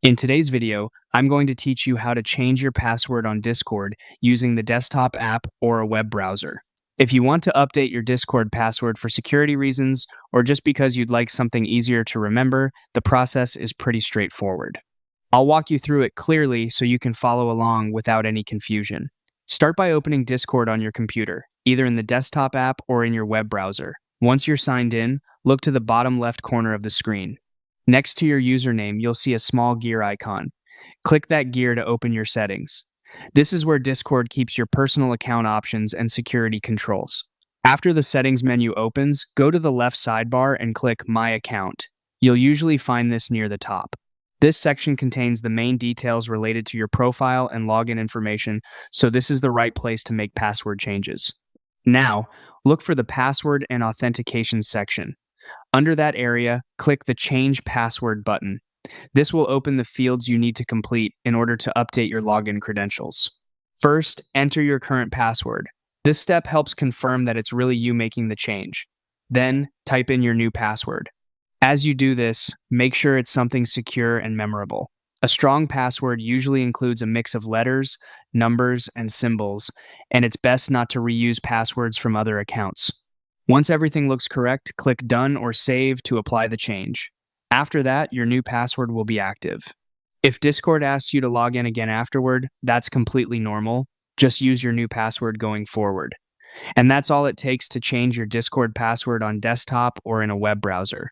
In today's video, I'm going to teach you how to change your password on Discord using the desktop app or a web browser. If you want to update your Discord password for security reasons or just because you'd like something easier to remember, the process is pretty straightforward. I'll walk you through it clearly so you can follow along without any confusion. Start by opening Discord on your computer, either in the desktop app or in your web browser. Once you're signed in, look to the bottom left corner of the screen. Next to your username, you'll see a small gear icon. Click that gear to open your settings. This is where Discord keeps your personal account options and security controls. After the settings menu opens, go to the left sidebar and click My Account. You'll usually find this near the top. This section contains the main details related to your profile and login information, so this is the right place to make password changes. Now, look for the Password and Authentication section. Under that area, click the Change Password button. This will open the fields you need to complete in order to update your login credentials. First, enter your current password. This step helps confirm that it's really you making the change. Then, type in your new password. As you do this, make sure it's something secure and memorable. A strong password usually includes a mix of letters, numbers, and symbols, and it's best not to reuse passwords from other accounts. Once everything looks correct, click Done or Save to apply the change. After that, your new password will be active. If Discord asks you to log in again afterward, that's completely normal. Just use your new password going forward. And that's all it takes to change your Discord password on desktop or in a web browser.